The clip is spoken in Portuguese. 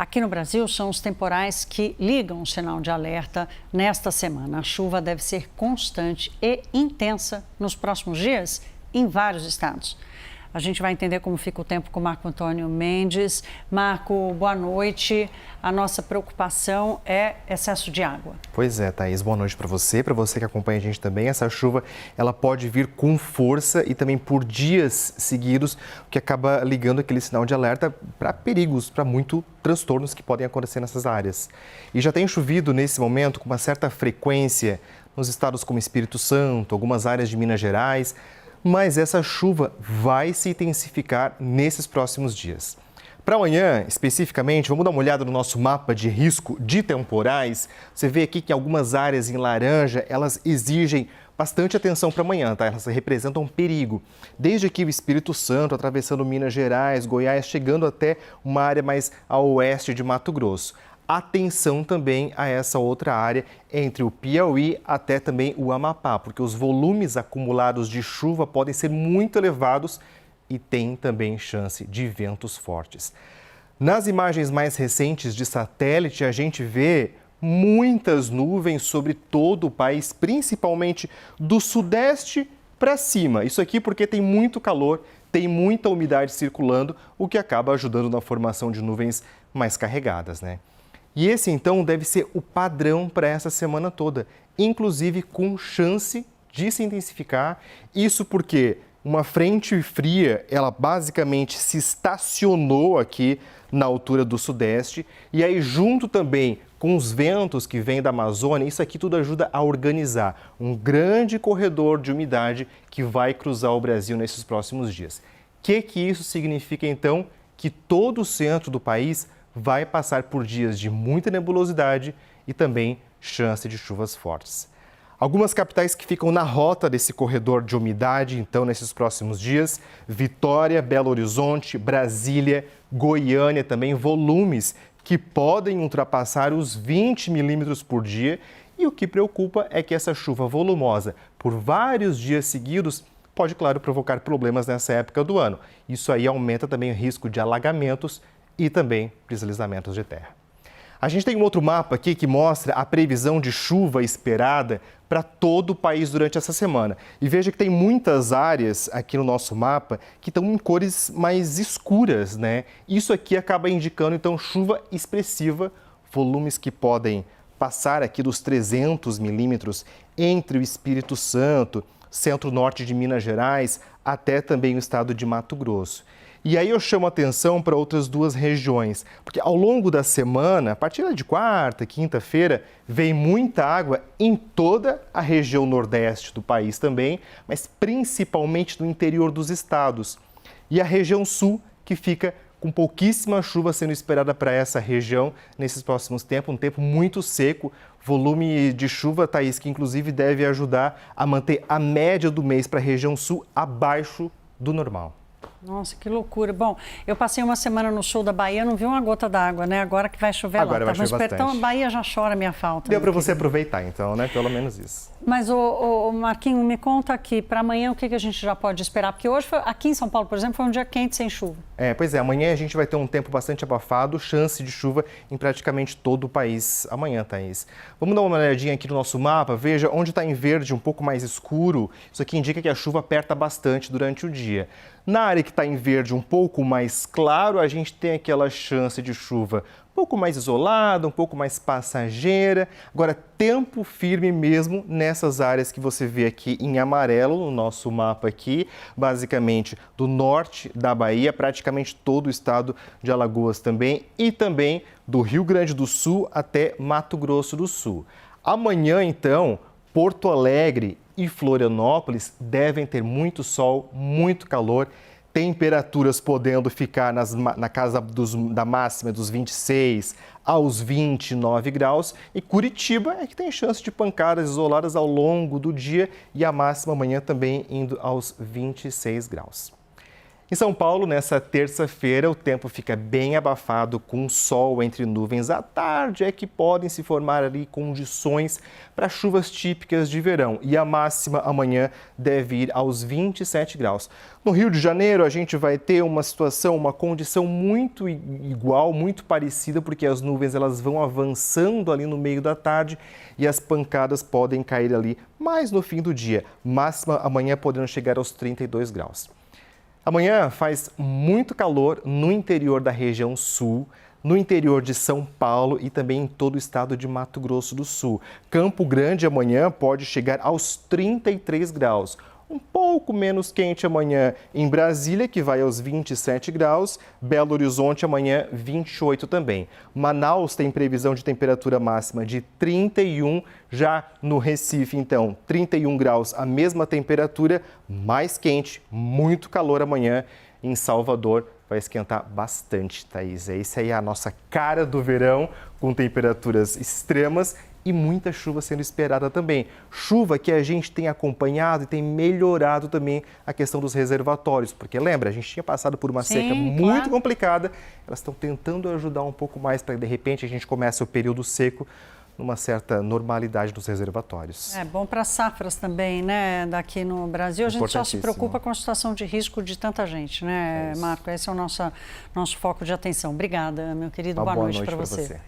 Aqui no Brasil, são os temporais que ligam o sinal de alerta nesta semana. A chuva deve ser constante e intensa nos próximos dias em vários estados. A gente vai entender como fica o tempo com o Marco Antônio Mendes. Marco, boa noite. A nossa preocupação é excesso de água. Pois é, Thaís, boa noite para você que acompanha a gente também. Essa chuva, ela pode vir com força e também por dias seguidos, o que acaba ligando aquele sinal de alerta para perigos, para muito transtornos que podem acontecer nessas áreas. E já tem chovido nesse momento com uma certa frequência nos estados como Espírito Santo, algumas áreas de Minas Gerais, mas essa chuva vai se intensificar nesses próximos dias. Para amanhã, especificamente, vamos dar uma olhada no nosso mapa de risco de temporais. Você vê aqui que algumas áreas em laranja, elas exigem bastante atenção para amanhã, tá? Elas representam um perigo. Desde aqui o Espírito Santo, atravessando Minas Gerais, Goiás, chegando até uma área mais ao oeste de Mato Grosso. Atenção também a essa outra área entre o Piauí até também o Amapá, porque os volumes acumulados de chuva podem ser muito elevados e tem também chance de ventos fortes. Nas imagens mais recentes de satélite, a gente vê muitas nuvens sobre todo o país, principalmente do sudeste para cima. Isso aqui porque tem muito calor, tem muita umidade circulando, o que acaba ajudando na formação de nuvens mais carregadas, né? E esse, então, deve ser o padrão para essa semana toda, inclusive com chance de se intensificar. Isso porque uma frente fria, ela basicamente se estacionou aqui na altura do sudeste. E aí, junto também com os ventos que vêm da Amazônia, isso aqui tudo ajuda a organizar um grande corredor de umidade que vai cruzar o Brasil nesses próximos dias. O que isso significa, então? Que todo o centro do país vai passar por dias de muita nebulosidade e também chance de chuvas fortes. Algumas capitais que ficam na rota desse corredor de umidade, então, nesses próximos dias: Vitória, Belo Horizonte, Brasília, Goiânia, também volumes que podem ultrapassar os 20 milímetros por dia. E o que preocupa é que essa chuva volumosa, por vários dias seguidos, pode, claro, provocar problemas nessa época do ano. Isso aí aumenta também o risco de alagamentos e também deslizamentos de terra. A gente tem um outro mapa aqui que mostra a previsão de chuva esperada para todo o país durante essa semana. E veja que tem muitas áreas aqui no nosso mapa que estão em cores mais escuras, né? Isso aqui acaba indicando, então, chuva expressiva, volumes que podem passar aqui dos 300 milímetros entre o Espírito Santo, centro-norte de Minas Gerais, até também o estado de Mato Grosso. E aí eu chamo a atenção para outras duas regiões, porque ao longo da semana, a partir de quarta, quinta-feira, vem muita água em toda a região nordeste do país também, mas principalmente no interior dos estados. E a região sul, que fica com pouquíssima chuva sendo esperada para essa região nesses próximos tempos, um tempo muito seco, volume de chuva, Thaís, que inclusive deve ajudar a manter a média do mês para a região sul abaixo do normal. Nossa, que loucura. Bom, eu passei uma semana no sul da Bahia, não vi uma gota d'água, né? Agora que vai chover Agora lá. vai chover bastante. Então a Bahia já chora a minha falta. Deu para você aproveitar, então, né? Pelo menos isso. Mas, Marquinhos, me conta aqui, para amanhã o que a gente já pode esperar? Porque hoje, aqui em São Paulo, por exemplo, foi um dia quente sem chuva. Pois é, amanhã a gente vai ter um tempo bastante abafado, chance de chuva em praticamente todo o país amanhã, Thaís. Vamos dar uma olhadinha aqui no nosso mapa, veja onde está em verde um pouco mais escuro. Isso aqui indica que a chuva aperta bastante durante o dia. Na área que está em verde um pouco mais claro, a gente tem aquela chance de chuva um pouco mais isolada, um pouco mais passageira. Agora, tempo firme mesmo nessas áreas que você vê aqui em amarelo no nosso mapa aqui, basicamente do norte da Bahia, praticamente todo o estado de Alagoas também, e também do Rio Grande do Sul até Mato Grosso do Sul. Amanhã, então, Porto Alegre e Florianópolis devem ter muito sol, muito calor, temperaturas podendo ficar na casa da máxima dos 26 aos 29 graus. E Curitiba é que tem chance de pancadas isoladas ao longo do dia e a máxima amanhã também indo aos 26 graus. Em São Paulo, nessa terça-feira, o tempo fica bem abafado, com sol entre nuvens. À tarde é que podem se formar ali condições para chuvas típicas de verão. E a máxima amanhã deve ir aos 27 graus. No Rio de Janeiro, a gente vai ter uma situação, uma condição muito igual, muito parecida, porque as nuvens elas vão avançando ali no meio da tarde e as pancadas podem cair ali mais no fim do dia. Máxima amanhã podendo chegar aos 32 graus. Amanhã faz muito calor no interior da região sul, no interior de São Paulo e também em todo o estado de Mato Grosso do Sul. Campo Grande amanhã pode chegar aos 33 graus. Um pouco menos quente amanhã em Brasília, que vai aos 27 graus. Belo Horizonte amanhã 28 também. Manaus tem previsão de temperatura máxima de 31. Já no Recife, então, 31 graus, a mesma temperatura, mais quente, muito calor amanhã. Em Salvador vai esquentar bastante, Thaís. Essa aí é a nossa cara do verão, com temperaturas extremas e muita chuva sendo esperada também. Chuva que a gente tem acompanhado e tem melhorado também a questão dos reservatórios, porque lembra, a gente tinha passado por uma seca muito complicada, elas estão tentando ajudar um pouco mais para de repente a gente comece o período seco numa certa normalidade dos reservatórios. É bom para safras também, né? Daqui no Brasil, a gente só se preocupa com a situação de risco de tanta gente, né, Marco? Esse é o nosso foco de atenção. Obrigada, meu querido. Boa noite para você.